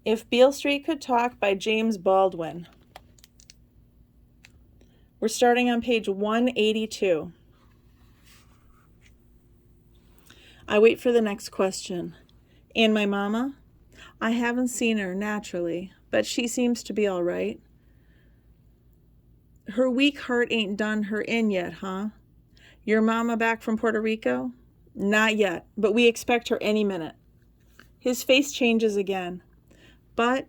If Beale Street Could Talk by James Baldwin. We're starting on page 182. I wait for the next question. And my mama? I haven't seen her, naturally, but she seems to be all right. Her weak heart ain't done her in yet, huh? Your mama back from Puerto Rico? Not yet, but we expect her any minute. His face changes again. But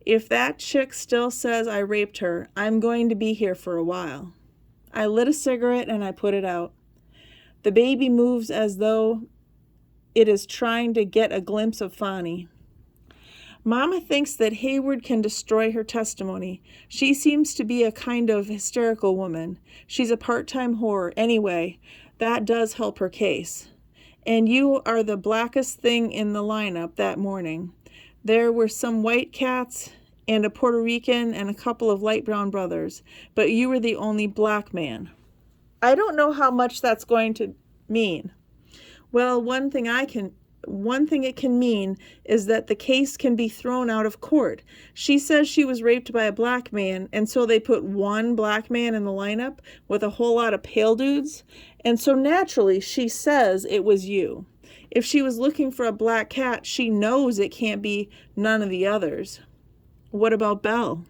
if that chick still says I raped her, I'm going to be here for a while. I lit a cigarette and I put it out. The baby moves as though it is trying to get a glimpse of Fonny. Mama thinks that Hayward can destroy her testimony. She seems to be a kind of hysterical woman. She's a part-time whore. Anyway, that does help her case. And you are the blackest thing in the lineup that morning. There were some white cats and a Puerto Rican and a couple of light brown brothers, but you were the only black man. I don't know how much that's going to mean. Well, one thing it can mean is that the case can be thrown out of court. She says she was raped by a black man, and so they put one black man in the lineup with a whole lot of pale dudes, and so naturally she says it was you. If she was looking for a black cat, she knows it can't be none of the others. What about Bell?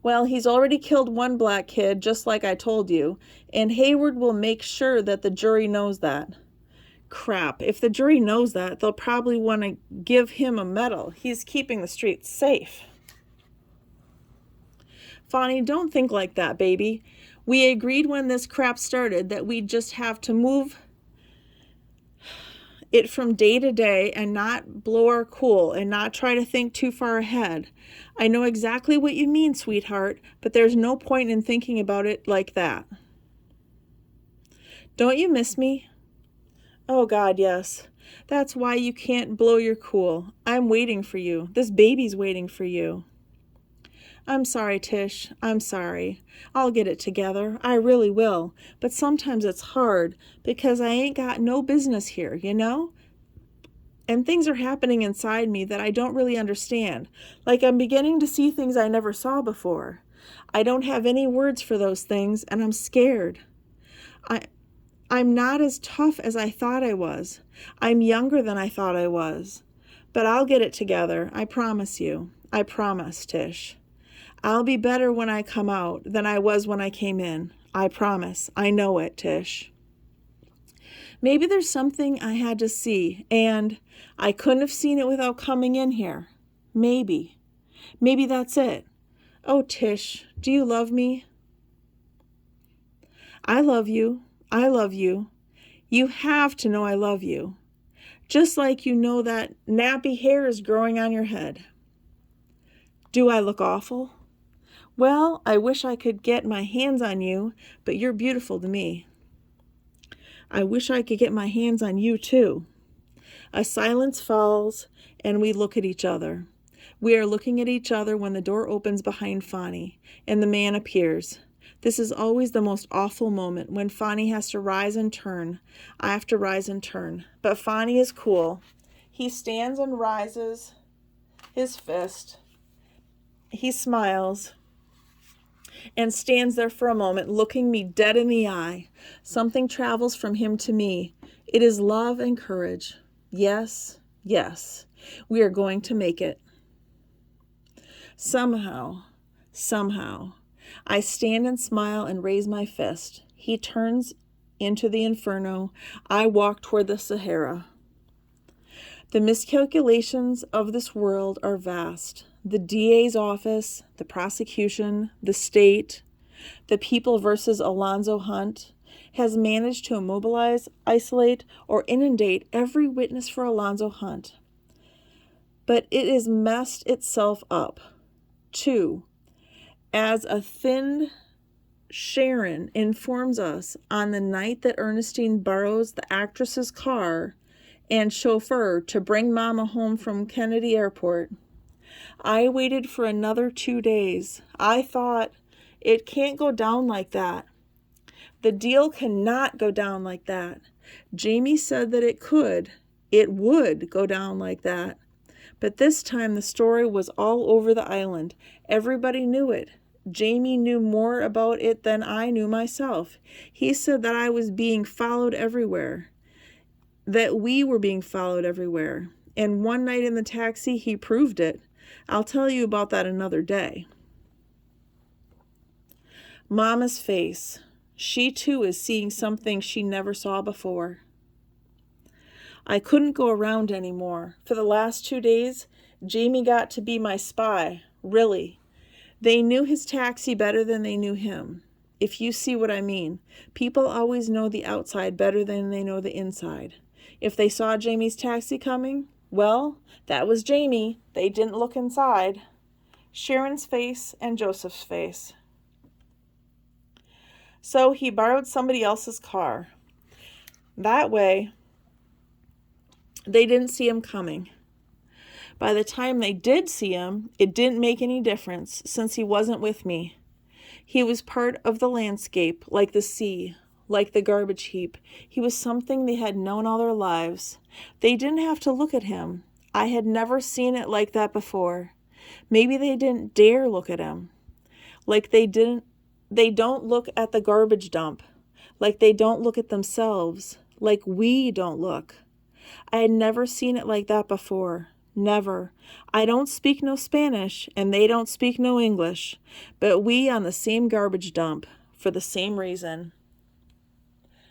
Well, he's already killed one black kid, just like I told you, and Hayward will make sure that the jury knows that. Crap, if the jury knows that, they'll probably want to give him a medal. He's keeping the streets safe. Fonny, don't think like that, baby. We agreed when this crap started that we'd just have to move it from day to day and not blow our cool and not try to think too far ahead. I know exactly what you mean, sweetheart, but there's no point in thinking about it like that. Don't you miss me? Oh, God, yes. That's why you can't blow your cool. I'm waiting for you. This baby's waiting for you. I'm sorry, Tish. I'm sorry. I'll get it together. I really will. But sometimes it's hard because I ain't got no business here, you know? And things are happening inside me that I don't really understand. Like I'm beginning to see things I never saw before. I don't have any words for those things, and I'm scared. I'm not as tough as I thought I was. I'm younger than I thought I was. But I'll get it together. I promise you. I promise, Tish. I'll be better when I come out than I was when I came in. I promise. I know it, Tish. Maybe there's something I had to see, and I couldn't have seen it without coming in here. Maybe. Maybe that's it. Oh, Tish, do you love me? I love you. I love you. You have to know I love you. Just like you know that nappy hair is growing on your head. Do I look awful? Well, I wish I could get my hands on you, but you're beautiful to me. I wish I could get my hands on you, too. A silence falls, and we look at each other. We are looking at each other when the door opens behind Fonny, and the man appears. This is always the most awful moment, when Fonny has to rise and turn. I have to rise and turn. But Fonny is cool. He stands and raises his fist. He smiles and stands there for a moment, looking me dead in the eye. Something travels from him to me. It is love and courage. Yes, yes, we are going to make it. Somehow, I stand and smile and raise my fist. He turns into the inferno. I walk toward the Sahara. The miscalculations of this world are vast. The DA's office, the prosecution, the state, the people versus Alonzo Hunt has managed to immobilize, isolate, or inundate every witness for Alonzo Hunt. But it has messed itself up, too, as a thinned Sharon informs us on the night that Ernestine borrows the actress's car and chauffeur to bring Mama home from Kennedy Airport. I waited for another 2 days. I thought, it can't go down like that. The deal cannot go down like that. Jamie said that it could. It would go down like that. But this time the story was all over the island. Everybody knew it. Jamie knew more about it than I knew myself. He said that I was being followed everywhere, that we were being followed everywhere. And one night in the taxi, he proved it. I'll tell you about that another day. Mama's face. She too is seeing something she never saw before. I couldn't go around anymore. For the last 2 days, Jamie got to be my spy, really. They knew his taxi better than they knew him, if you see what I mean. People always know the outside better than they know the inside. If they saw Jamie's taxi coming, well, that was Jamie. They didn't look inside. Sharon's face and Joseph's face. So he borrowed somebody else's car. That way, they didn't see him coming. By the time they did see him, it didn't make any difference since he wasn't with me. He was part of the landscape, like the sea, like the garbage heap. He was something they had known all their lives. They didn't have to look at him. I had never seen it like that before. Maybe they didn't dare look at him. Like they don't look at the garbage dump. Like they don't look at themselves. Like we don't look. I had never seen it like that before. Never. I don't speak no Spanish, and they don't speak no English, but we on the same garbage dump, for the same reason.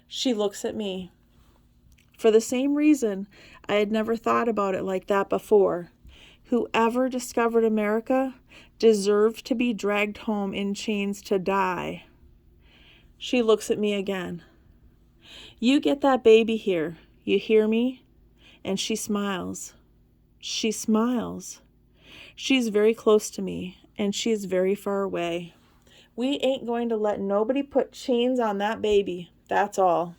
She looks at me. For the same reason, I had never thought about it like that before. Whoever discovered America deserved to be dragged home in chains to die. She looks at me again. You get that baby here, you hear me? And she smiles. She smiles. She's very close to me, and she is very far away. We ain't going to let nobody put chains on that baby, that's all.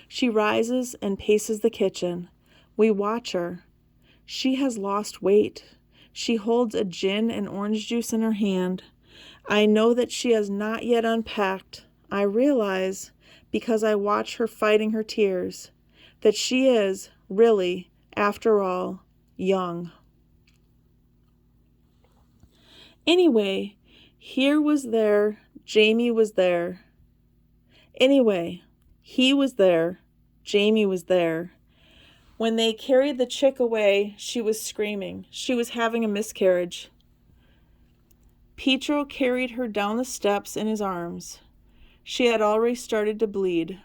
She rises and paces the kitchen. We watch her. She has lost weight. She holds a gin and orange juice in her hand. I know that she has not yet unpacked. I realize, because I watch her fighting her tears, that she is, really, after all, young. Anyway, here was there, Jamie was there. Anyway, he was there, Jamie was there. When they carried the chick away, she was screaming. She was having a miscarriage. Pietro carried her down the steps in his arms. She had already started to bleed.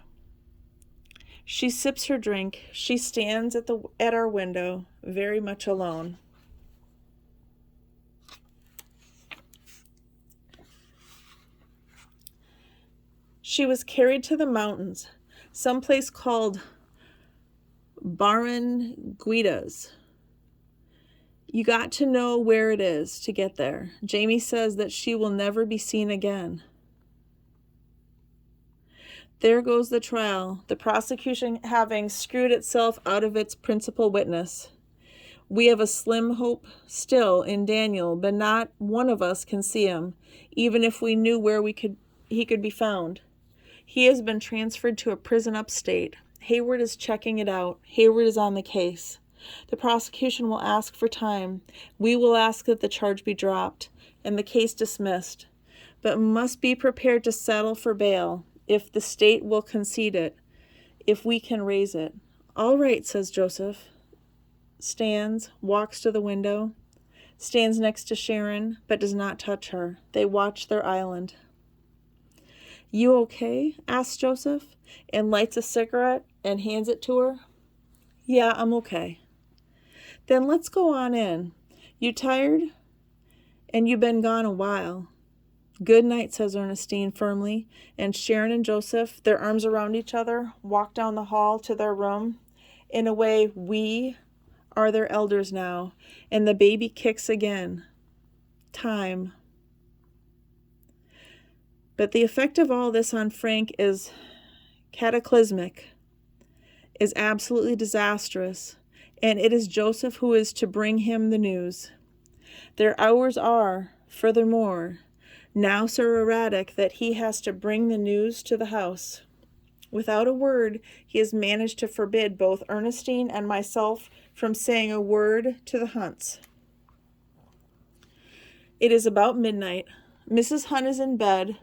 She sips her drink. She stands at our window, very much alone. She was carried to the mountains, someplace called Barranquitas. You got to know where it is to get there. Jamie says that she will never be seen again. There goes the trial, the prosecution having screwed itself out of its principal witness. We have a slim hope still in Daniel, but not one of us can see him, even if we knew where he could be found. He has been transferred to a prison upstate. Hayward is checking it out. Hayward is on the case. The prosecution will ask for time. We will ask that the charge be dropped and the case dismissed, but must be prepared to settle for bail if the state will concede it, if we can raise it. All right, says Joseph. Stands, walks to the window, stands next to Sharon, but does not touch her. They watch their island. You okay? Asks Joseph, and lights a cigarette and hands it to her. Yeah, I'm okay. Then let's go on in. You tired? And you've been gone a while. Good night, says Ernestine firmly, and Sharon and Joseph, their arms around each other, walk down the hall to their room. In a way, we are their elders now, and the baby kicks again. Time. But the effect of all this on Frank is cataclysmic, is absolutely disastrous, and it is Joseph who is to bring him the news. Their hours are, furthermore, now so erratic that he has to bring the news to the house. Without a word, he has managed to forbid both Ernestine and myself from saying a word to the Hunts. It is about midnight. Mrs. Hunt is in bed.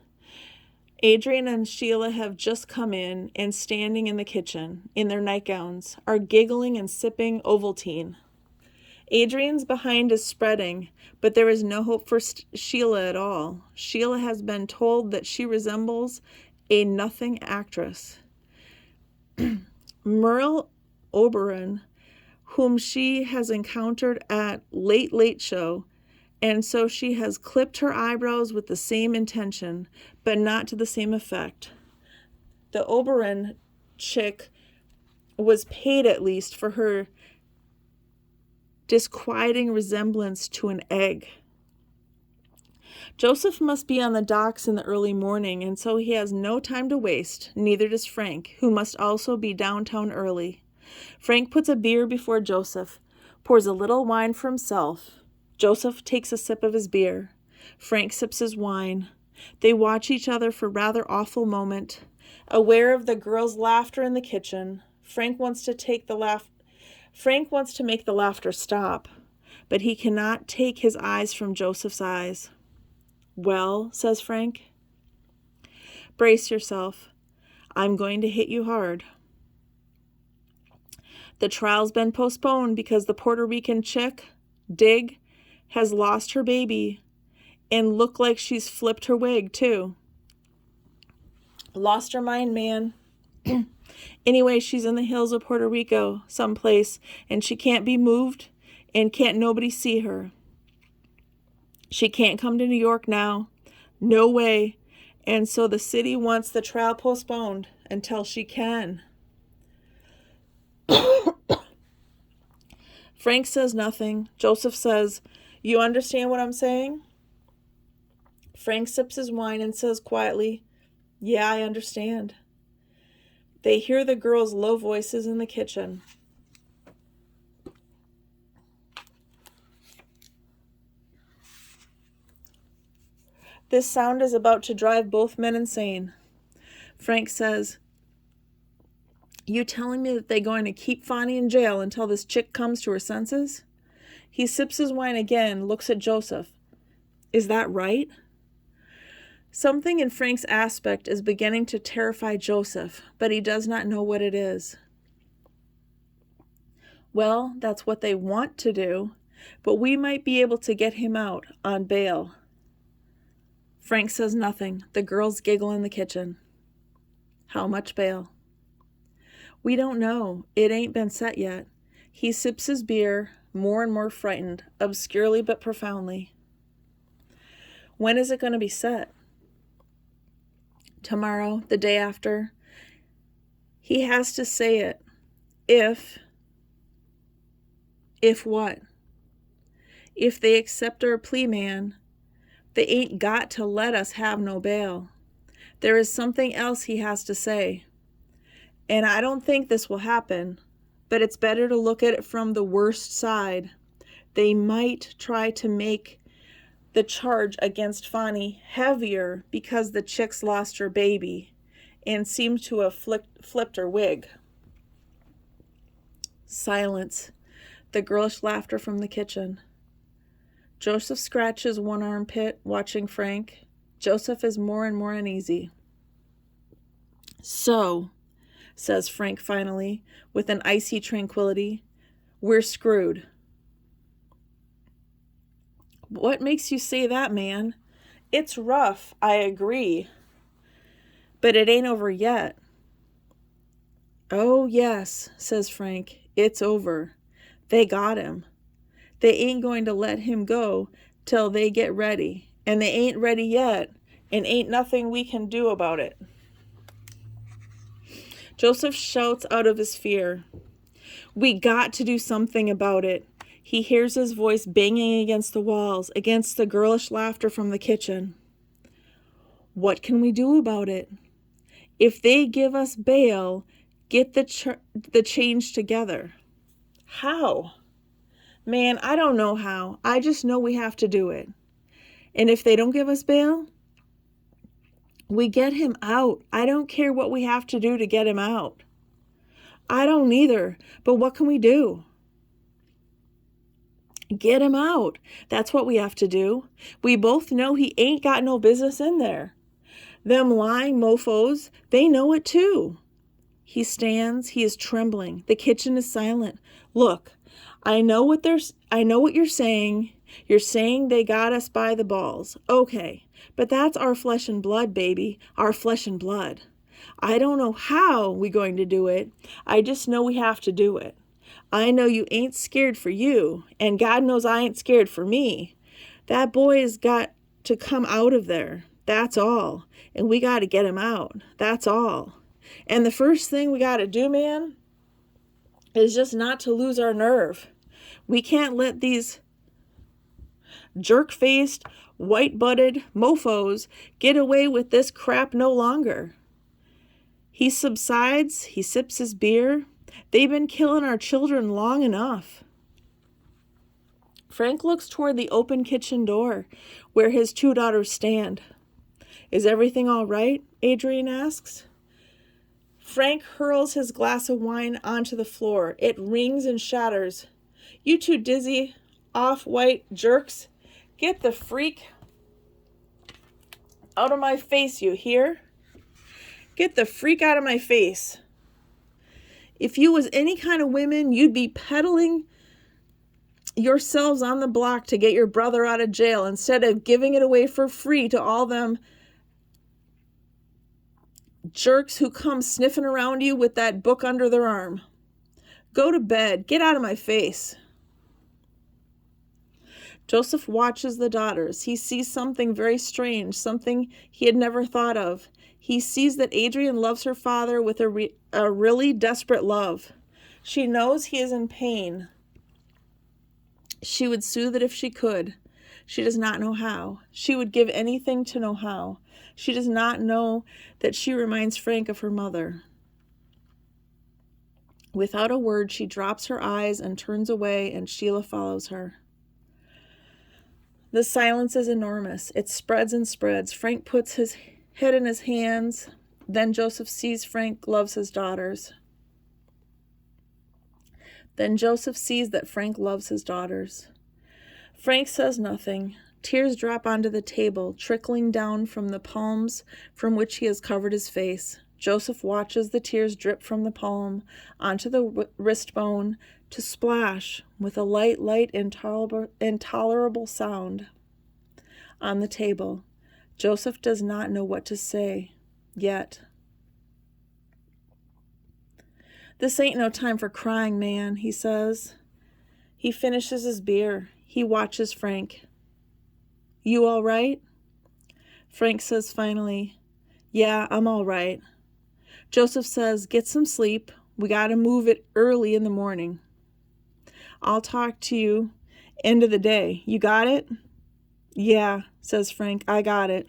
Adrian and Sheila have just come in and standing in the kitchen, in their nightgowns, are giggling and sipping Ovaltine. Adrian's behind is spreading, but there is no hope for Sheila at all. Sheila has been told that she resembles a nothing actress. Merle Oberon, whom she has encountered at Late Late Show, and so she has clipped her eyebrows with the same intention, but not to the same effect. The Oberon chick was paid at least for her disquieting resemblance to an egg. Joseph must be on the docks in the early morning, and so he has no time to waste. Neither does Frank, who must also be downtown early. Frank puts a beer before Joseph, pours a little wine for himself. Joseph takes a sip of his beer. Frank sips his wine. They watch each other for a rather awful moment, aware of the girls' laughter in the kitchen. Frank wants to make the laughter stop, but he cannot take his eyes from Joseph's eyes. Well, says Frank, brace yourself. I'm going to hit you hard. The trial's been postponed because the Puerto Rican chick, Dig, has lost her baby and look like she's flipped her wig too. Lost her mind, man. Anyway, she's in the hills of Puerto Rico someplace, and she can't be moved, and can't nobody see her. She can't come to New York now. No way. And so the city wants the trial postponed until she can. Frank says nothing. Joseph says, "You understand what I'm saying?" Frank sips his wine and says quietly, "Yeah, I understand." They hear the girls' low voices in the kitchen. This sound is about to drive both men insane. Frank says, "You telling me that they're going to keep Fonnie in jail until this chick comes to her senses?" He sips his wine again, looks at Joseph. "Is that right?" Something in Frank's aspect is beginning to terrify Joseph, but he does not know what it is. "Well, that's what they want to do, but we might be able to get him out on bail." Frank says nothing. The girls giggle in the kitchen. "How much bail?" "We don't know. It ain't been set yet." He sips his beer, more and more frightened, obscurely but profoundly. "When is it going to be set?" "Tomorrow, the day after." He has to say it. If what? If they accept our plea, man. They ain't got to let us have no bail. There is something else he has to say. And I don't think this will happen, but it's better to look at it from the worst side. They might try to make the charge against Fonnie heavier because the chick's lost her baby and seems to have flipped her wig. Silence. The girlish laughter from the kitchen. Joseph scratches one armpit, watching Frank. Joseph is more and more uneasy. "So," says Frank finally, with an icy tranquility, "we're screwed." "What makes you say that, man?" "It's rough, I agree. But it ain't over yet." "Oh, yes," says Frank, "it's over. They got him. They ain't going to let him go till they get ready. And they ain't ready yet, and ain't nothing we can do about it." Joseph shouts out of his fear, "We got to do something about it." He hears his voice banging against the walls, against the girlish laughter from the kitchen. "What can we do about it?" "If they give us bail, get the change together." "How?" "Man, I don't know how. I just know we have to do it. And if they don't give us bail, We get him out. I don't care what we have to do to get him out. I don't either, but what can we do? Get him out. That's what we have to do. We both know he ain't got no business in there. Them lying mofos, they know it too. He stands, he is trembling. The kitchen is silent. Look, I know what you're saying. You're saying they got us by the balls. Okay, but that's our flesh and blood, baby. Our flesh and blood. I don't know how we're going to do it. I just know we have to do it. I know you ain't scared for you, and God knows I ain't scared for me. That boy has got to come out of there. That's all. And we got to get him out. That's all. And the first thing we got to do, man, is just not to lose our nerve. We can't let these jerk-faced, white-butted mofos get away with this crap no longer. He subsides, he sips his beer. They've been killing our children long enough. Frank looks toward the open kitchen door where his two daughters stand. Is everything all right? Adrian asks. Frank hurls his glass of wine onto the floor. It rings and shatters. You two dizzy, off-white jerks, get the freak out of my face, you hear? Get the freak out of my face. If you was any kind of women, you'd be peddling yourselves on the block to get your brother out of jail instead of giving it away for free to all them jerks who come sniffing around you with that book under their arm. Go to bed. Get out of my face. Joseph watches the daughters. He sees something very strange, something he had never thought of. He sees that Adrian loves her father with a really desperate love. She knows he is in pain. She would soothe it if she could. She does not know how. She would give anything to know how. She does not know that she reminds Frank of her mother. Without a word, she drops her eyes and turns away, and Sheila follows her. The silence is enormous. It spreads and spreads. Frank puts his head in his hands. Then Joseph sees Frank loves his daughters. Then Joseph sees that Frank loves his daughters. Frank says nothing. Tears drop onto the table, trickling down from the palms from which he has covered his face. Joseph watches the tears drip from the palm onto the wrist bone to splash with a light, intolerable sound on the table. Joseph does not know what to say yet. This ain't no time for crying, man, he says. He finishes his beer. He watches Frank. You all right? Frank says finally, yeah, I'm all right. Joseph says, get some sleep. We got to move it early in the morning. I'll talk to you end of the day. You got it? Yeah, says Frank, I got it.